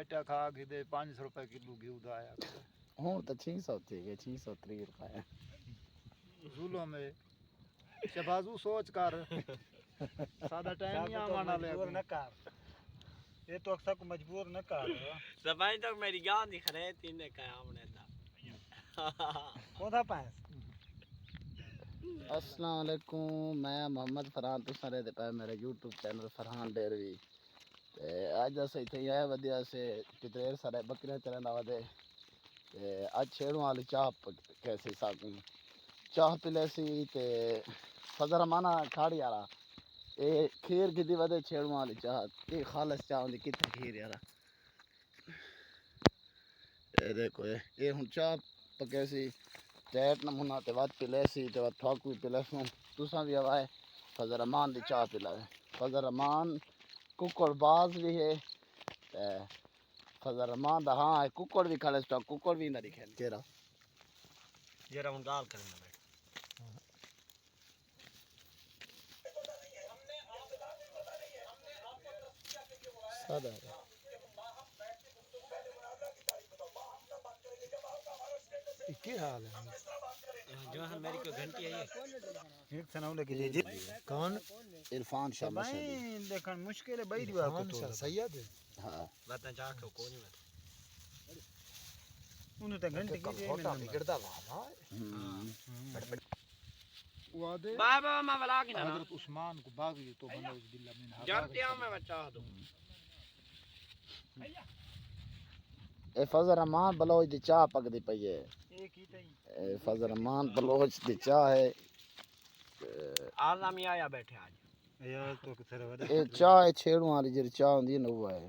کھٹا کھا کے دے 500 روپے کلو گھیو دا آیا ہوں تو 600 تھی گئے 630 روپے ظلم ہے شہبازو سوچ کر سادہ ٹائم نہیں آمانا لے مجبور نہ کر یہ تو اکثر کو مجبور نہ کر زبان تک میری گان دی خرید تھی نے قیام نے دا کودا پاس السلام علیکم میں محمد فرحان تساں رہتے پے میرے یوٹیوب چینل فرحان ڈیروی اج اسے اتنے آئے ودیا سے پتریر سارے بکریاں چرن ودے اج چھیڑوں والی چاہ کیسے ساکوں چاہ پلے سی تے فضر مانا کھاڑی والا اے کھیر کی دی ودے چھیڑوں والی چاہ یہ خالص چاہ ہوندی کتنے کھیر یارا اے دیکھو یہ ہن چاہ پکے سی ٹیٹ نمونہ تے وات پلے سی تے وات تھوک بھی پلے سوں تساں بھی آوائے فضر امان دی چاہ پلائے فضر امان ککڑ باز بھی ہے فضر امان دا ہاں ہے ککڑ بھی کھڑے سٹا ککڑ بھی نہ دکھے چہرہ یہ راؤنڈ گال کرنا بیٹھ سادہ ہے کیا حال ہے جو ہم میری کو گھنٹی ہے ایک سناو لگی جی کون عرفان شاہ مشہدی بھائی دیکھن مشکل ہے بھائی دی بات کون سا سید ہے ہاں باتاں چاہ کے کو نہیں مت انہوں تے گھنٹے کی فوٹا بگڑتا وہاں وعدے بابا ما بلا کے نا حضرت عثمان کو باغی تو بنوز باللہ من جانتے ہوں میں بچہ دوں اے فضر امان بلوچ دی چاہ پک دی پئی ہے ایک ہی تھی اے فضر امان بلوچ دی چاہ ہے عالمی آیا بیٹھے آج یار تو کثر ودا اے چاہ چھیڑوں والی جڑی چاہ ہوندی ہے نا وہ ہے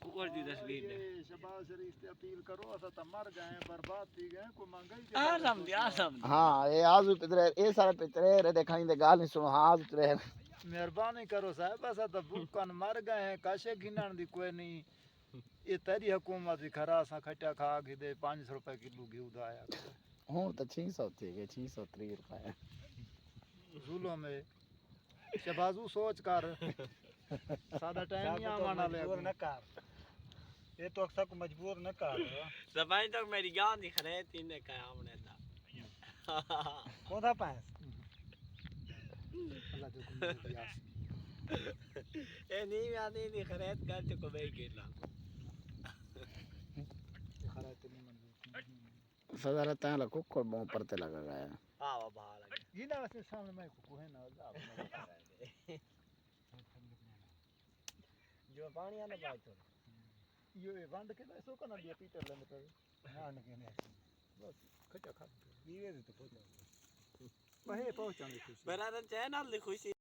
کوکر دی تصویر دے شہباز شریف تے اپیل کرو اسا تا مر گئے برباد تھی گئے کو مانگا ہی آزم دی ہاں اے آزو پترے اے سارے پترے رے دکھائیں دے گال نہیں سنو ہاں آزو پترے مہربانی کرو صاحب اسا تا بھوکن مر گئے ہیں کاشے گھنن دی کوئی نہیں یہ تیری حکومت بھی کھرا اسا کھٹا کھا کے دے 500 روپے کلو گھیو دا آیا ہوں تو 600 تھی گئے 630 روپے ظلم ہے شہبازو سوچ کر سادہ ٹائم نہیں آمانا لے مجبور نہ کر یہ تو اکثر کو مجبور نہ کر زبان تک میری گان دی خرید تھی نے قیام نے دا کودا پاس اللہ جو کم دی آسی اے نہیں آدھی دی خرید کر چکو بھائی کیلا خرائط نہیں منظور فضر تعالی ککڑ بوں پرتے لگا گیا آوا بہا لگے یہ نہ ویسے سامنے میں کو ہے نا جو پانی آنا پائے تو یہ وانڈ کے نہ سو کنا دیا پیٹر لینے پہ نہ کہنے بس کھٹا کھا یہ تو پہنچا پہے پہنچانے خوشی میرا چینل دی خوشی